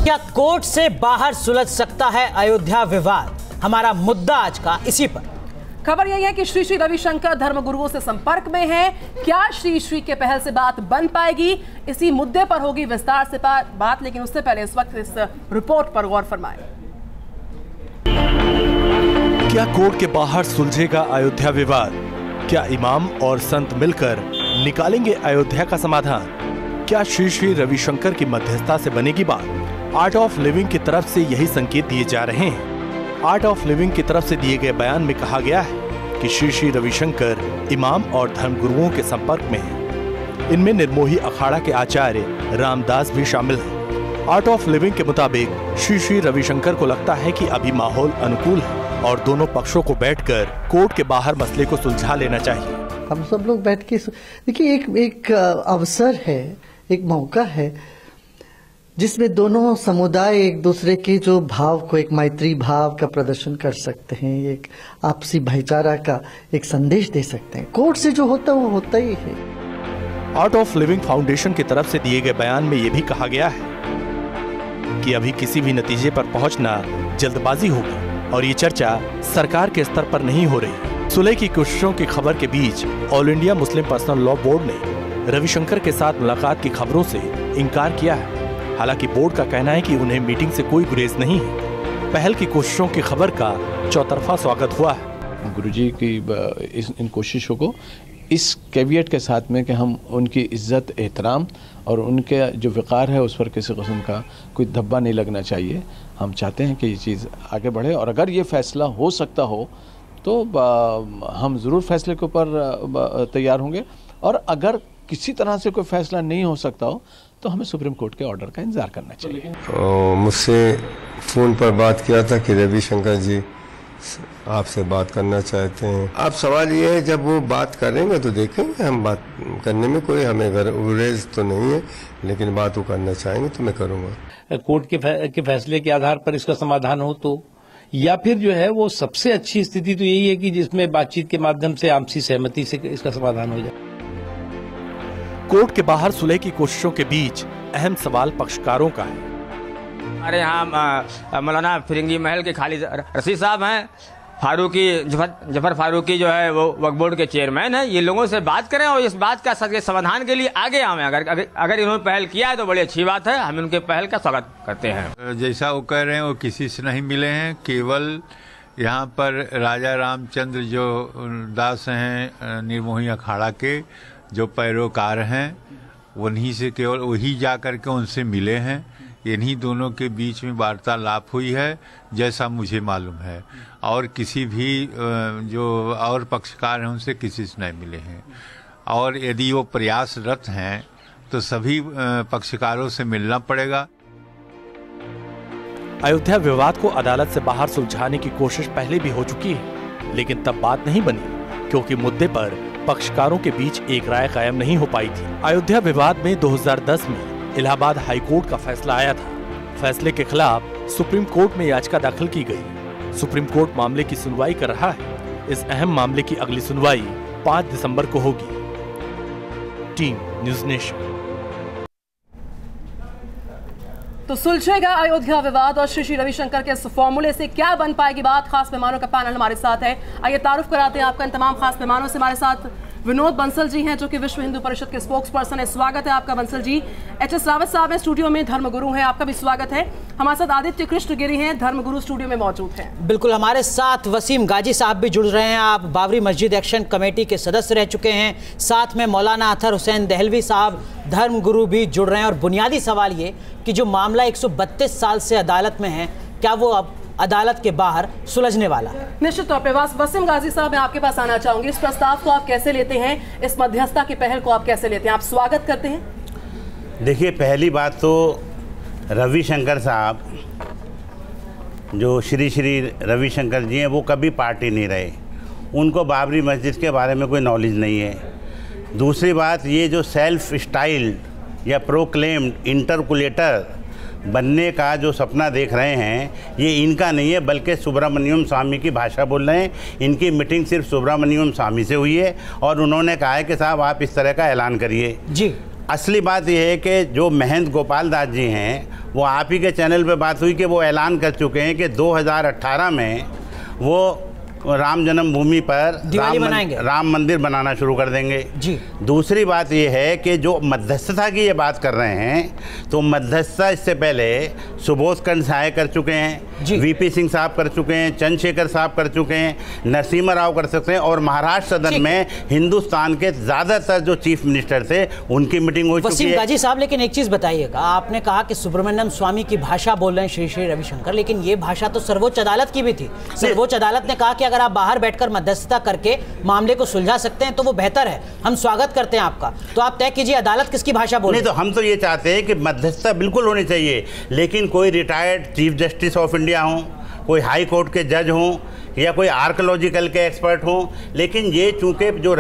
क्या कोर्ट से बाहर सुलझ सकता है अयोध्या विवाद? हमारा मुद्दा आज का इसी पर। खबर यही है कि श्री श्री रविशंकर धर्मगुरुओं से संपर्क में हैं। क्या श्री श्री के पहल से बात बन पाएगी? इसी मुद्दे पर होगी विस्तार से बात, लेकिन उससे पहले इस वक्त इस रिपोर्ट पर गौर फरमाएं। क्या कोर्ट के बाहर सुलझेगा अयोध्या विवाद? क्या इमाम और संत मिलकर निकालेंगे अयोध्या का समाधान? क्या श्री श्री रविशंकर की मध्यस्थता से बनेगी बात? आर्ट ऑफ लिविंग की तरफ से यही संकेत दिए जा रहे हैं। आर्ट ऑफ लिविंग की तरफ से दिए गए बयान में कहा गया है कि श्री श्री रविशंकर इमाम और धर्मगुरुओं के संपर्क में हैं। इनमें निर्मोही अखाड़ा के आचार्य रामदास भी शामिल हैं। आर्ट ऑफ लिविंग के मुताबिक श्री श्री रविशंकर को लगता है कि अभी माहौल अनुकूल है और दोनों पक्षों को बैठकर कोर्ट के बाहर मसले को सुलझा लेना चाहिए। हम सब लोग बैठ के देखिए, एक अवसर है, एक मौका है जिसमें दोनों समुदाय एक दूसरे के जो भाव को, एक मैत्री भाव का प्रदर्शन कर सकते हैं, एक आपसी भाईचारा का एक संदेश दे सकते हैं। कोर्ट से जो होता है वो होता ही है। आर्ट ऑफ लिविंग फाउंडेशन की तरफ से दिए गए बयान में ये भी कहा गया है कि अभी किसी भी नतीजे पर पहुंचना जल्दबाजी होगी और ये चर्चा सरकार के स्तर पर नहीं हो रही। सुलह की कोशिशों की खबर के बीच all India Muslim personal law board ने रविशंकर के साथ मुलाकात की खबरों से इनकार किया है। हालांकि बोर्ड का कहना है कि उन्हें मीटिंग से कोई गुरेज नहीं है। पहल की कोशिशों की खबर का चौतरफा स्वागत हुआ है। गुरुजी की इन कोशिशों को इस कैवियट के साथ में कि हम उनकी इज्जत, एहतराम और उनके जो वक़ार है उस पर किसी किस्म का कोई धब्बा नहीं लगना चाहिए। हम चाहते हैं कि ये चीज़ आगे बढ़े और अगर ये फैसला हो सकता हो तो हम ज़रूर फैसले के ऊपर तैयार होंगे, और अगर किसी तरह से कोई फैसला नहीं हो सकता हो तो हमें सुप्रीम कोर्ट के ऑर्डर का इंतजार करना चाहिए। मुझसे फ़ोन पर बात किया था कि रविशंकर जी आपसे बात करना चाहते हैं। अब सवाल ये है, जब वो बात करेंगे तो देखेंगे। हम बात करने में कोई हमें गुरेज तो नहीं है, लेकिन बात वो करना चाहेंगे तो मैं करूँगा। कोर्ट के फैसले के आधार पर इसका समाधान हो तो, या फिर जो है वो सबसे अच्छी स्थिति तो यही है कि जिसमें बातचीत के माध्यम से आपसी सहमति से इसका समाधान हो जाए। कोर्ट के बाहर सुलह की कोशिशों के बीच अहम सवाल पक्षकारों का है। हमारे यहाँ मौलाना फिरंगी महल के खालिद रशीद साहब हैं, फारूकी जफर फारूकी जो है वो वक्फ बोर्ड के चेयरमैन हैं। ये लोगों से बात करें और इस बात का समाधान के लिए आगे आवें। अगर इन्होंने पहल किया है तो बड़ी अच्छी बात है, हम उनके पहल का स्वागत करते हैं। जैसा वो कह रहे हैं वो किसी से नहीं मिले हैं, केवल यहाँ पर राजा रामचंद्र जो दास हैं निर्मोही अखाड़ा के जो पैरोकार हैं, उन्हीं से, केवल वही जा कर के उनसे मिले हैं। इन्हीं दोनों के बीच में वार्तालाप हुई है जैसा मुझे मालूम है, और किसी भी जो और पक्षकार हैं उनसे किसी से नहीं मिले हैं। और यदि वो प्रयासरत हैं तो सभी पक्षकारों से मिलना पड़ेगा। अयोध्या विवाद को अदालत से बाहर सुलझाने की कोशिश पहले भी हो चुकी है, लेकिन तब बात नहीं बनी क्योंकि मुद्दे पर पक्षकारों के बीच एक राय कायम नहीं हो पाई थी। अयोध्या विवाद में 2010 में इलाहाबाद हाई कोर्ट का फैसला आया था। फैसले के खिलाफ सुप्रीम कोर्ट में याचिका दाखिल की गई। सुप्रीम कोर्ट मामले की सुनवाई कर रहा है। इस अहम मामले की अगली सुनवाई 5 दिसंबर को होगी। Team news nation. तो सुलझेगा अयोध्या विवाद और श्री श्री रविशंकर के इस फॉर्मूले से क्या बन पाएगी बात? खास मेहमानों का पैनल हमारे साथ है। आइए तारुफ कराते हैं आपका इन तमाम खास मेहमानों से। हमारे साथ विनोद बंसल जी हैं जो कि विश्व हिंदू परिषद के स्पोक्स पर्सन है। स्वागत है आपका बंसल जी। एच.एस. रावत साहब हैं स्टूडियो में, धर्मगुरु हैं, आपका भी स्वागत है। हमारे साथ आदित्य कृष्णगिरी हैं, धर्मगुरु स्टूडियो में मौजूद हैं। बिल्कुल, हमारे साथ वसीम गाजी साहब भी जुड़ रहे हैं। आप बाबरी मस्जिद एक्शन कमेटी के सदस्य रह चुके हैं। साथ में मौलाना अतहर हुसैन दहलवी साहब धर्मगुरु भी जुड़ रहे हैं। और बुनियादी सवाल ये कि जो मामला 132 साल से अदालत में है, क्या वो अब अदालत के बाहर सुलझने वाला? निश्चित तौर पे वसीम गाजी साहब, मैं आपके पास आना चाहूंगी। इस प्रस्ताव को आप कैसे लेते हैं? इस मध्यस्थता की पहल को आप कैसे लेते हैं? आप स्वागत करते हैं? देखिए, पहली बात तो रविशंकर साहब, जो श्री श्री रविशंकर जी हैं, वो कभी पार्टी नहीं रहे। उनको बाबरी मस्जिद के बारे में कोई नॉलेज नहीं है। दूसरी बात, ये जो सेल्फ स्टाइल्ड या प्रोक्लेम्ड इंटरकुलेटर बनने का जो सपना देख रहे हैं, ये इनका नहीं है, बल्कि सुब्रमण्यम स्वामी की भाषा बोल रहे हैं। इनकी मीटिंग सिर्फ सुब्रमण्यम स्वामी से हुई है और उन्होंने कहा है कि साहब आप इस तरह का ऐलान करिए जी। असली बात यह है कि जो महंत गोपाल दास जी हैं, वो आप ही के चैनल पे बात हुई कि वो ऐलान कर चुके हैं कि 2018 में वो राम जन्मभूमि पर राम मंदिर बनाना शुरू कर देंगे जी। दूसरी बात यह है कि जो मध्यस्थता की ये बात कर रहे हैं, तो मध्यस्थता इससे पहले सुबोध कंड सहाय कर चुके हैं, वीपी सिंह साहब कर चुके हैं, चंद्रशेखर साहब कर चुके हैं, नरसिम्हा राव कर सकते हैं, और महाराष्ट्र सदन में हिंदुस्तान के ज़्यादातर जो चीफ मिनिस्टर थे उनकी मीटिंग हो चुकी है। गाजी साहब, लेकिन एक चीज़ बताइएगा, आपने कहा कि सुब्रमण्यम स्वामी की भाषा बोल रहे हैं श्री श्री रविशंकर, लेकिन ये भाषा तो सर्वोच्च अदालत की भी थी। सर्वोच्च अदालत ने कहा कि अगर आप बाहर बैठकर मध्यस्थता करके मामले को सुलझा सकते हैं तो वो बेहतर है, हम स्वागत करते हैं आपका। तो आप तय कीजिए अदालत किसकी भाषा बोल रही है। नहीं, तो हम तो ये चाहते हैं कि मध्यस्थता बिल्कुल होनी चाहिए, लेकिन कोई retired chief justice of India हो, कोई हाई कोर्ट के जज हों, या कोई आर्कोलॉजिकल के एक्सपर्ट हों, लेकिन ये चूंकि जो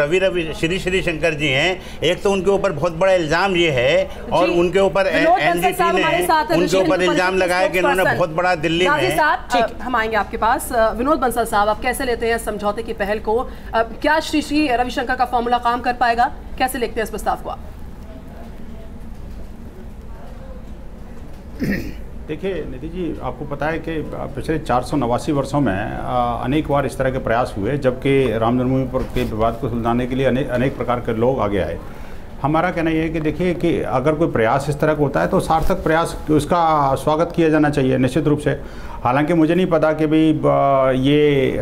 श्री श्री शंकर जी हैं, एक तो उनके ऊपर बहुत बड़ा इल्ज़ाम ये है, और उनके ऊपर एनजीटी ने उनके ऊपर इल्ज़ाम लगाया कि इन्होंने बहुत बड़ा दिल्ली में। हम आएंगे आपके पास। विनोद बंसल साहब, आप कैसे लेते हैं समझौते की पहल को? क्या श्री श्री रविशंकर का फॉर्मूला काम कर पाएगा? कैसे लिखते हैं इस प्रस्ताव को आप? देखिए निधि जी, आपको पता है कि पिछले 489 वर्षों में अनेक बार इस तरह के प्रयास हुए, जबकि राम जन्मभूमि पर के विवाद को सुलझाने के लिए अनेक प्रकार के लोग आगे आए। हमारा कहना यह है कि देखिए कि अगर कोई प्रयास इस तरह का होता है तो सार्थक प्रयास, उसका स्वागत किया जाना चाहिए निश्चित रूप से। हालांकि मुझे नहीं पता कि भाई ये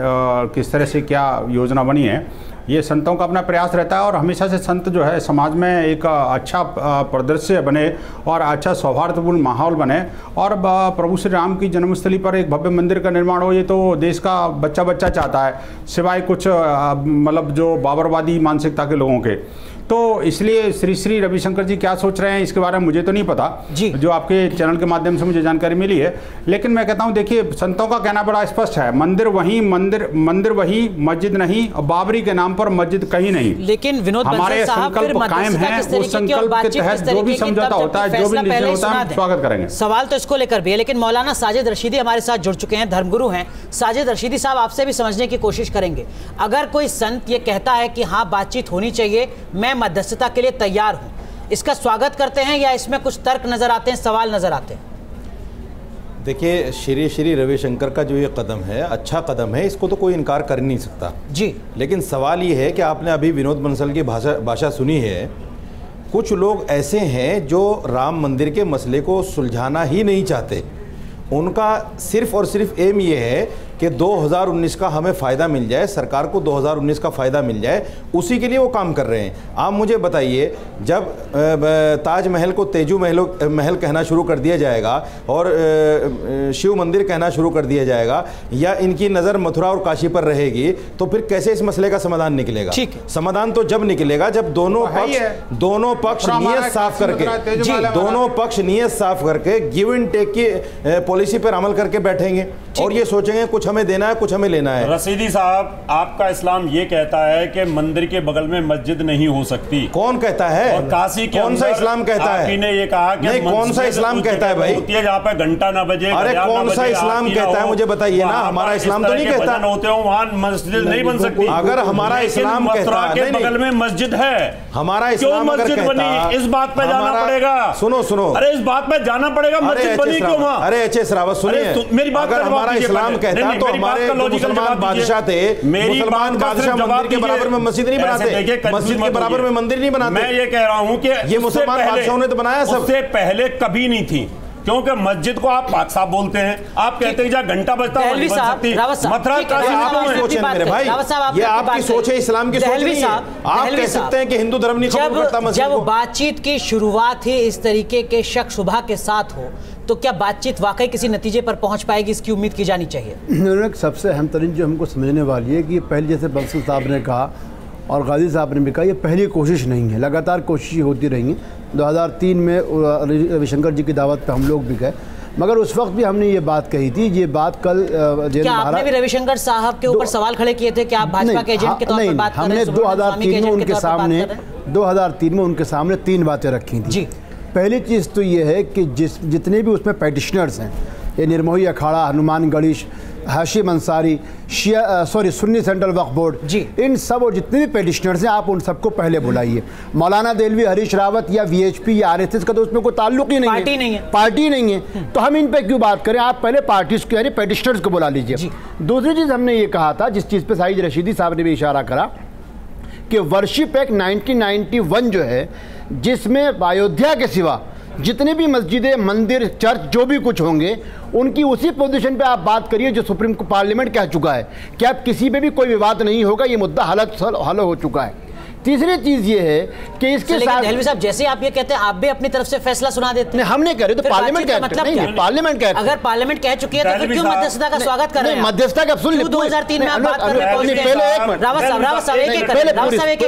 किस तरह से क्या योजना बनी है, ये संतों का अपना प्रयास रहता है, और हमेशा से संत जो है समाज में एक अच्छा परिदृश्य बने और अच्छा सौहार्दपूर्ण माहौल बने, और प्रभु श्री राम की जन्मस्थली पर एक भव्य मंदिर का निर्माण हो, ये तो देश का बच्चा बच्चा चाहता है, सिवाय कुछ मतलब जो बाबरवादी मानसिकता के लोगों के। तो इसलिए श्री श्री रविशंकर जी क्या सोच रहे हैं इसके बारे में मुझे तो नहीं पता, जो आपके चैनल के माध्यम से मुझे जानकारी मिली है। लेकिन मैं कहता हूं, देखिए संतों का कहना बड़ा स्पष्ट है, मंदिर वही, मंदिर वही, मस्जिद नहीं, और बाबरी के नाम पर मस्जिद कहीं नहीं। लेकिन विनोद हमारे संकल्प कायम है, उस संकल्प के तहत जो भी समझौता होता है, जो भी निर्णय होता है, हम स्वागत करेंगे। सवाल तो इसको लेकर भी है, लेकिन मौलाना साजिद रशीदी हमारे साथ जुड़ चुके हैं, धर्मगुरु हैं। साजिद रशीदी साहब, आपसे भी समझने की कोशिश करेंगे, अगर कोई संत ये कहता है कि हाँ बातचीत होनी चाहिए, मैं मध्यस्थता के लिए तैयार हूं, इसका स्वागत करते हैं या इसमें कुछ तर्क नजर आते हैं, सवाल नजर आते हैं? देखिए, श्री श्री रविशंकर का जो ये कदम है, अच्छा कदम है, इसको तो कोई इनकार कर नहीं सकता जी। लेकिन सवाल ये है कि आपने अभी विनोद बंसल की भाषा सुनी है। कुछ लोग ऐसे हैं जो राम मंदिर के मसले को सुलझाना ही नहीं चाहते, उनका सिर्फ और सिर्फ एम ये है कि 2019 का हमें फ़ायदा मिल जाए, सरकार को 2019 का फ़ायदा मिल जाए, उसी के लिए वो काम कर रहे हैं। आप मुझे बताइए, जब ताजमहल को तेजू महल कहना शुरू कर दिया जाएगा और शिव मंदिर कहना शुरू कर दिया जाएगा, या इनकी नज़र मथुरा और काशी पर रहेगी, तो फिर कैसे इस मसले का समाधान निकलेगा? समाधान तो जब निकलेगा जब दोनों पक्ष नीयत साफ करके गिव एंड टेक की पॉलिसी पर अमल करके बैठेंगे और ये सोचेंगे कुछ हमें देना है, कुछ हमें लेना है। रशीदी साहब, आपका इस्लाम ये कहता है कि मंदिर के बगल में मस्जिद नहीं हो सकती। कौन कहता है? और काशी के कौन सा इस्लाम कहता है? आपने ये कहा कि नहीं, कौन सा इस्लाम कहता है भाई? जहाँ पे घंटा न बजे, अरे कौन सा इस्लाम कहता है मुझे बताइए ना। हमारा इस्लाम तो नहीं कहता होते हो वहाँ मस्जिद नहीं बन सकती। अगर हमारा इस्लाम कहता है बगल में मस्जिद है, हमारा इस्लाम मस्जिद बनी, इस बात पे जाना पड़ेगा। सुनो, अरे इस बात पे जाना पड़ेगा, मस्जिद बनी क्यों वहाँ? अरे एच एस रावत सुनिए, मेरी बात, अगर हमारा इस्लाम कहता तो हमारे मुसलमान बादशाह थे, मुसलमान बादशाह मंदिर के बराबर में मस्जिद नहीं बनाते, मस्जिद के बराबर में मंदिर नहीं बनाते। मैं ये कह रहा हूँ कि ये मुसलमान बादशाहों ने तो बनाया, सबसे पहले कभी नहीं थी, क्योंकि मस्जिद को आप पाक साहब बोलते हैं, आप कहते हैं जहाँ घंटा बजता है नहीं बन सकती। मथुरा मेरे भाई, ये आपकी सोच है, इस्लाम की सोच नहीं है। आप कह सकते हैं कि हिंदू धर्म नहीं कबूल करता मस्जिद को। जब बातचीत की शुरुआत ही इस तरीके के शक शुबा के साथ हो, तो क्या बातचीत वाकई किसी नतीजे पर पहुंच पाएगी, इसकी उम्मीद की जानी चाहिए? उन्होंने सबसे अहम तरीन जो हमको समझने वाली है कि पहले जैसे बंसल साहब ने कहा और गाजी साहब ने भी कहा, ये पहली कोशिश नहीं है, लगातार कोशिशें होती रही। 2003 में रविशंकर जी की दावत पे हम लोग भी गए, मगर उस वक्त भी हमने ये बात कही थी। ये बात कल क्या आपने भी रविशंकर साहब के ऊपर सवाल खड़े किए थे कि आप भाजपा के एजेंट के तौर पर बात कर रहे हैं? हमने 2003 में उनके सामने 3 बातें रखी थी। पहली चीज़ तो ये है कि जितने भी उसमें पेटिशनर्स हैं, ये निर्मोही अखाड़ा, हनुमान गढ़ी, हाशिम अंसारी, सुन्नी सेंट्रल वक्फ बोर्ड, इन सब और जितने भी पेटिशनर्स हैं आप उन सबको पहले बुलाइए। मौलाना देलवी, हरीश रावत या वीएचपी या आरएसएस का तो उसमें कोई ताल्लुक ही नहीं है, पार्टी नहीं है, तो हम इन पे क्यों बात करें? आप पहले पार्टीज यानी पेटिशनर्स को बुला लीजिए। दूसरी चीज़ हमने ये कहा था, जिस चीज़ पे साहिद रशीदी साहब ने भी इशारा करा, कि वर्शिप एक्ट 1991 जो है, जिसमें अयोध्या के सिवा जितने भी मस्जिदें, मंदिर, चर्च जो भी कुछ होंगे उनकी उसी पोजीशन पे आप बात करिए जो सुप्रीम पार्लियामेंट कह चुका है कि अब किसी पे भी कोई विवाद नहीं होगा, ये मुद्दा हल हो चुका है। तीसरी चीज ये है कि इसके साथ देहलवी साहब, जैसे आप ये कहते हैं, आप भी अपनी तरफ से फैसला सुना देते हैं। हम नहीं कह रहे, तो पार्लियामेंट कह मतलब नहीं, पार्लियामेंट कह, अगर पार्लियामेंट कह चुकी है तो फिर क्यों मध्यस्थता का स्वागत कर रहे हैं? मध्यस्थता का सुन 2003 में आप बात कर रहे हैं। रावत साहब एक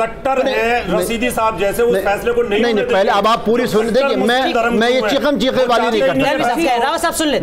कट्टर है रशीदी साहब जैसे उस फैसले को नहीं, पहले अब आप पूरी सुन देखिए, मैं ये चिकम चीखे वाली नहीं करता। रावत साहब सुन ले,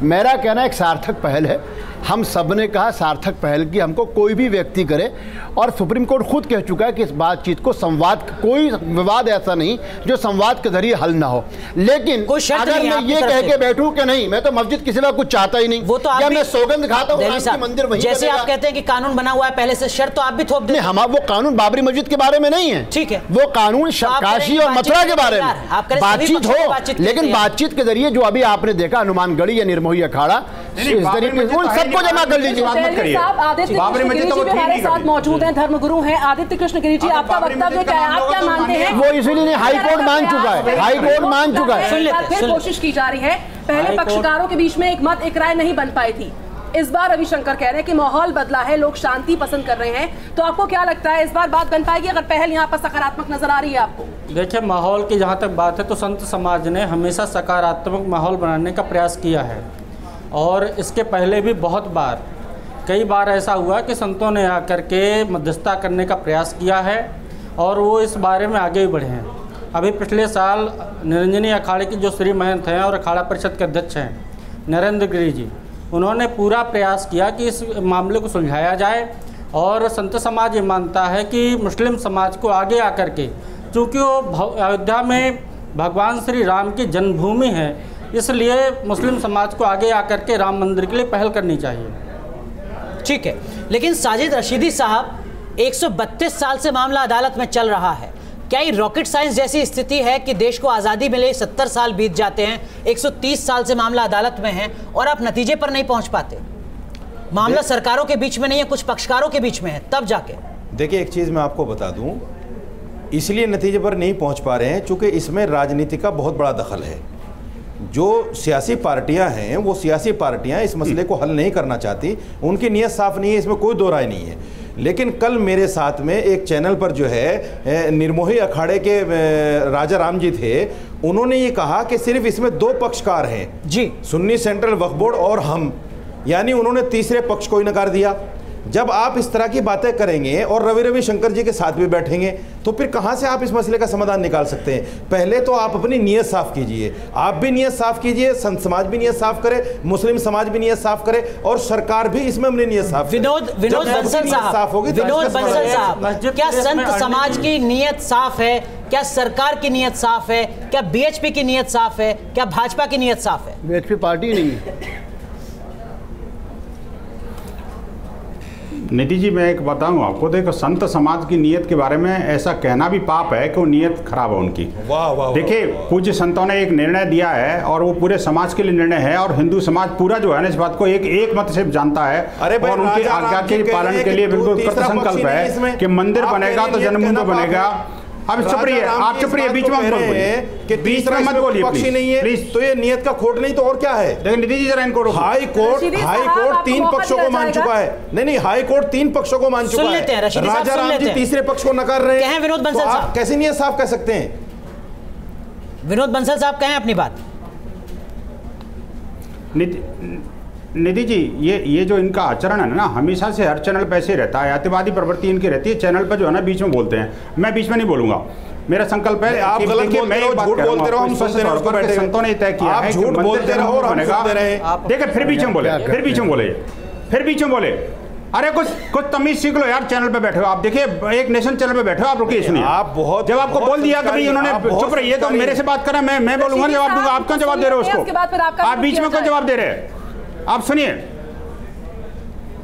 मेरा कहना एक सार्थक पहल है। हम सब ने कहा सार्थक पहल की हमको कोई भी व्यक्ति करे, और सुप्रीम कोर्ट खुद कह चुका है कि इस बातचीत को संवाद, कोई विवाद ऐसा नहीं जो संवाद के जरिए हल ना हो। लेकिन अगर मैं ये कह के बैठूं कि नहीं मैं तो मस्जिद किसी का कुछ चाहता ही नहीं, वो तो या मैं सौगंध खाता हूं मंदिर वहीं, जैसे आप कहते हैं कि कानून बना हुआ है पहले से, शर्त तो आप भी थोप दें। हम वो कानून बाबरी मस्जिद के बारे में नहीं है, ठीक है, वो कानून काशी और मथुरा के बारे में बातचीत हो, लेकिन बातचीत के जरिए जो अभी आपने देखा हनुमानगढ़ी या निर्मोही अखाड़ा, इस तरीके उन सबको जमा कर लीजिए। आदित्य कृष्ण गिरी जी हमारे साथ मौजूद हैं, धर्मगुरु हैं आदित्य कृष्ण गिरी जी, आपका वक्तव्य क्या है, आप क्या मानते हैं? वो इसीलिए हाई कोर्ट मान चुका है, हाई कोर्ट मान चुका है। फिर कोशिश की जा रही है, पहले पक्षकारों के बीच में एक मत एक राय नहीं बन पाई थी, इस बार रविशंकर कह रहे हैं कि माहौल बदला है, लोग शांति पसंद कर रहे हैं, तो आपको क्या लगता है इस बार बात बन पाएगी अगर पहल यहाँ पर सकारात्मक नजर आ रही है आपको? देखिए, माहौल की जहाँ तक बात है तो संत समाज ने हमेशा सकारात्मक माहौल बनाने का प्रयास किया है, और इसके पहले भी बहुत बार, कई बार ऐसा हुआ कि संतों ने आकर के मध्यस्थता करने का प्रयास किया है, और वो इस बारे में आगे भी बढ़े हैं। अभी पिछले साल निरंजनी अखाड़े की जो श्री महंत हैं और अखाड़ा परिषद के अध्यक्ष हैं नरेंद्र गिरी जी, उन्होंने पूरा प्रयास किया कि इस मामले को सुलझाया जाए, और संत समाज ये मानता है कि मुस्लिम समाज को आगे आकर के, चूँकि वो अयोध्या में भगवान श्री राम की जन्मभूमि है, इसलिए मुस्लिम समाज को आगे आकर के राम मंदिर के लिए पहल करनी चाहिए। ठीक है, लेकिन साजिद रशीदी साहब, 132 साल से मामला अदालत में चल रहा है, क्या ये रॉकेट साइंस जैसी स्थिति है कि देश को आज़ादी मिले 70 साल बीत जाते हैं, 130 साल से मामला अदालत में है और आप नतीजे पर नहीं पहुंच पाते? मामला सरकारों के बीच में नहीं है, कुछ पक्षकारों के बीच में है, तब जाके। देखिए, एक चीज़ मैं आपको बता दूं, इसलिए नतीजे पर नहीं पहुंच पा रहे हैं चूँकि इसमें राजनीति का बहुत बड़ा दखल है। जो सियासी पार्टियां हैं वो सियासी पार्टियां इस मसले को हल नहीं करना चाहती, उनकी नीयत साफ नहीं है, इसमें कोई दो राय नहीं है। लेकिन कल मेरे साथ में एक चैनल पर जो है निर्मोही अखाड़े के राजा राम जी थे, उन्होंने ये कहा कि सिर्फ इसमें दो पक्षकार हैं जी, सुन्नी सेंट्रल वक्फ बोर्ड और हम, यानी उन्होंने तीसरे पक्ष को ही नकार दिया। जब आप इस तरह की बातें करेंगे और रविशंकर जी के साथ भी बैठेंगे तो फिर कहां से आप इस मसले का समाधान निकाल सकते हैं? पहले तो आप अपनी नीयत साफ कीजिए, आप भी नीयत साफ कीजिए, संत समाज भी नीयत साफ करे, मुस्लिम समाज भी नीयत साफ करे, और सरकार भी इसमें अपनी नीयत साफ करे। विनोद बंसल साहब, क्या संत समाज की नीयत साफ है? क्या सरकार की नीयत साफ है? क्या बीएचपी की नीयत साफ है? क्या भाजपा की नीयत साफ है? बीएचपी पार्टी नहीं है। निधि जी, मैं एक बताऊं आपको, देखो संत समाज की नीयत के बारे में ऐसा कहना भी पाप है कि वो नीयत खराब है उनकी। वाह वाह। देखिए, पूज्य संतों ने एक निर्णय दिया है और वो पूरे समाज के लिए निर्णय है, और हिंदू समाज पूरा जो है ना इस बात को एक मत से जानता है, और उनकी आज्ञा के पालन के लिए बिल्कुल कृत संकल्प है कि मंदिर बनेगा तो जन्मभूमि बनेगा। अब चुप रहिए, आप चुप रहिए, बीच में कि बीच में मत बोलिए पक्षी नहीं है, प्लीज। तो ये नियत का खोट नहीं तो और क्या है? लेकिन निधि जी जरा इनको रोको। हाई कोर्ट 3 पक्षों को मान चुका है। नहीं, हाई कोर्ट 3 पक्षों को मान चुका है। राजा राम जी तीसरे पक्ष को नकार रहे हैं। विनोद बंसल साहब कैसे नियत साफ कह सकते हैं? विनोद बंसल साहब कहें अपनी बात। निधि जी, ये जो इनका आचरण है ना, हमेशा से हर चैनल पे ऐसे रहता है, अतिवादी प्रवृत्ति इनकी रहती है। चैनल पे जो है ना बीच में बोलते हैं, मैं बीच में नहीं बोलूंगा, मेरा संकल्प है। आप गलत बोलते रहो, झूठ बोलते रहो, हम सुनते रहो, बैठे संतों ने तय किया है, झूठ बोलते रहो और हम सुनते रहे। देखिए, फिर बीच में बोले, फिर बीच में बोले। अरे कुछ तमीज सीख लो यार, चैनल पे बैठे हो आप। देखिए, एक नेशन चैनल पे बैठे हो आप, रुकिए सुनिए। आप बहुत जब आपको बोल दिया कभी उन्होंने चुप रहिए, तो मेरे से बात करें, मैं बोलूंगा जवाब दूंगा। आप क्यों जवाब दे रहे हो उसको? आप बीच में क्यों जवाब दे रहे हैं? आप सुनिए,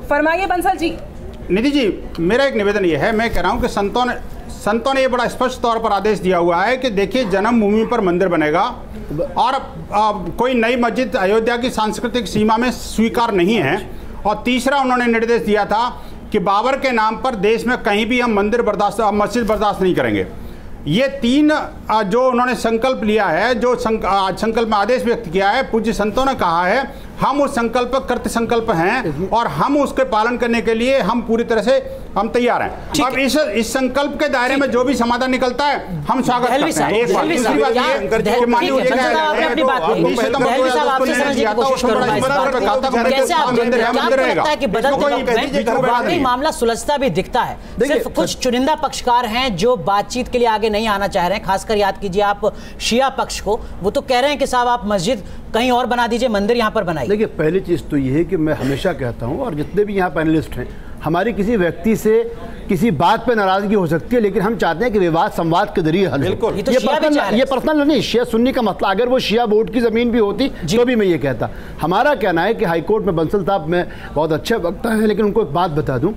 फरमाइए बंसल जी। निधि जी, मेरा एक निवेदन ये है, मैं कह रहा हूँ कि संतों ने ये बड़ा स्पष्ट तौर पर आदेश दिया हुआ है कि देखिए जन्मभूमि पर मंदिर बनेगा और कोई नई मस्जिद अयोध्या की सांस्कृतिक सीमा में स्वीकार नहीं है। और तीसरा उन्होंने निर्देश दिया था कि बाबर के नाम पर देश में कहीं भी हम मस्जिद बर्दाश्त नहीं करेंगे। ये तीन जो उन्होंने संकल्प लिया है, जो संकल्प में आदेश व्यक्त किया है, पूज्य संतों ने कहा है हम उस संकल्प कृत संकल्प हैं और हम उसके पालन करने के लिए हम पूरी तरह से हम तैयार हैं। अब इस संकल्प के दायरे में जो भी समाधान निकलता है हम स्वागत करते हैं। एक बात, दूसरी बात ये कि मान लीजिए मामला सुलझता भी दिखता है। सिर्फ कुछ चुनिंदा पक्षकार हैं जो बातचीत के लिए आगे नहीं आना चाह रहे हैं। खासकर याद कीजिए आप शिया पक्ष को, वो तो कह रहे हैं कि साहब आप मस्जिद कहीं और बना दीजिए, मंदिर यहाँ पर बनाइए। देखिए, पहली चीज़ तो ये है कि मैं हमेशा कहता हूँ, और जितने भी यहाँ पैनलिस्ट हैं, हमारी किसी व्यक्ति से किसी बात पे नाराजगी हो सकती है, लेकिन हम चाहते हैं कि विवाद संवाद के जरिए हल हो। ये पर्सनल नहीं, शिया सुन्नी का मसला, अगर वो शिया बोर्ड की ज़मीन भी होती तो भी मैं ये कहता। हमारा कहना है कि हाईकोर्ट में बंसल साहब में बहुत अच्छे वक्ता हैं, लेकिन उनको एक बात बता दूं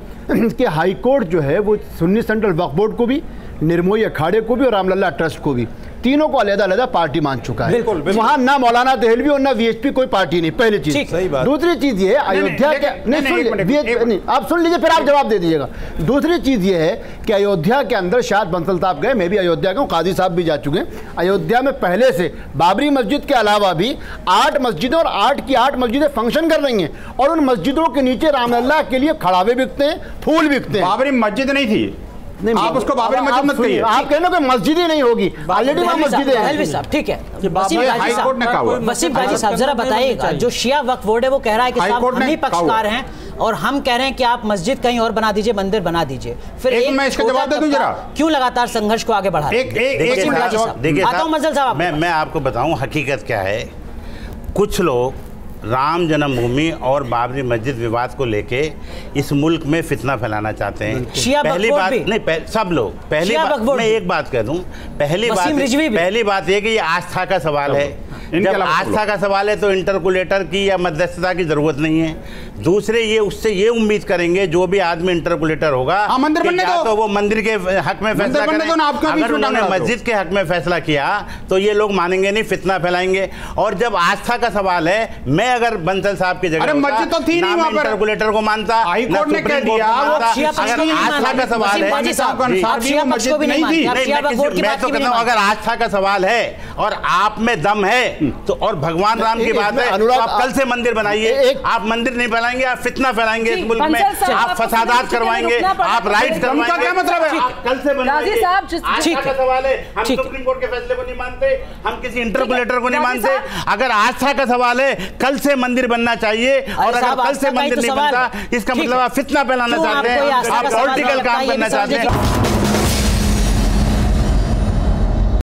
कि हाईकोर्ट जो है वो सुन्नी सेंट्रल वक्फ बोर्ड को भी, निर्मोही अखाड़े को भी और रामलला ट्रस्ट को भी, तीनों को अलग-अलग पार्टी मान चुका है। वहां ना मौलाना दहलवी और ना वीएचपी कोई पार्टी नहीं, पहली चीज। दूसरी चीज ये अयोध्या के नहीं, आप सुन लीजिए फिर आप जवाब दे दीजिएगा। दूसरी चीज ये है कि अयोध्या के अंदर शायद बंसल साहब गए, मैं भी अयोध्या का हूं, काजी साहब भी जा चुके हैं। अयोध्या में पहले से बाबरी मस्जिद के अलावा भी 8 मस्जिदें और 8 की 8 मस्जिदें फंक्शन कर रही हैं, और उन मस्जिदों के नीचे रामलला के लिए खड़ावे बिकते हैं, फूल बिकते हैं। बाबरी मस्जिद नहीं थी, आप उसको बाबरी मस्जिद मत कहिए। आप कहना कोई मस्जिद ही नहीं होगी, ऑलरेडी वहां मस्जिदें हैं। ठीक है, हाईकोर्ट ने कहा। वसीम गाजी साहब जरा बताइएगा, जो शिया वक्फ बोर्ड है वो कह रहा है कि साहब हम ही पक्षकार हैं और हम कह रहे हैं कि आप मस्जिद कहीं और बना दीजिए, मंदिर बना दीजिए। फिर मैं इसका जवाब दे दूं जरा, क्यों लगातार संघर्ष को आगे बढ़ा रहे हैं? देखिए, मैं आपको बताऊं हकीकत क्या है। कुछ लोग राम जन्मभूमि और बाबरी मस्जिद विवाद को लेके इस मुल्क में फितना फैलाना चाहते हैं। पहली बात नहीं, सब लोग पहली बात मैं एक बात कह दूं, पहली बात ये कि ये आस्था का सवाल है। जब आस्था का सवाल है तो इंटरकुलेटर की या मध्यस्थता की जरूरत नहीं है। दूसरे ये उससे ये उम्मीद करेंगे जो भी आदमी इंटरकुलेटर होगा तो वो मंदिर के हक में फैसला करें। अगर उन्होंने मस्जिद के हक में फैसला किया तो ये लोग मानेंगे नहीं, फितना फैलाएंगे। और जब आस्था का सवाल है, मैं अगर बंसल साहब की जगह मस्जिद तो थी नहीं, इंटरकुलेटर को मानता, हाईकोर्ट ने कह दिया। अगर आस्था का सवाल है, मैं तो कहता हूँ अगर आस्था का सवाल है और आप में दम है तो, और भगवान राम की बात है तो आप कल से मंदिर बनाइए। आप मंदिर नहीं फैलाएंगे, आप फितना फैलाएंगे इस मुल्क में, आप फसादात करवाएंगे, आप राइट करवाएंगे। क्या मतलब है? आप कल से बनाइए। आस्था का सवाल है, हम सुप्रीम कोर्ट के फैसले को नहीं मानते, हम किसी इंटरकुलेटर को नहीं मानते। अगर आस्था का सवाल है, कल से मंदिर बनना चाहिए, और अगर कल से मंदिर नहीं बनता इसका मतलब आप फितना फैलाना चाहते हैं, आप पॉलिटिकल काम करना चाहते हैं।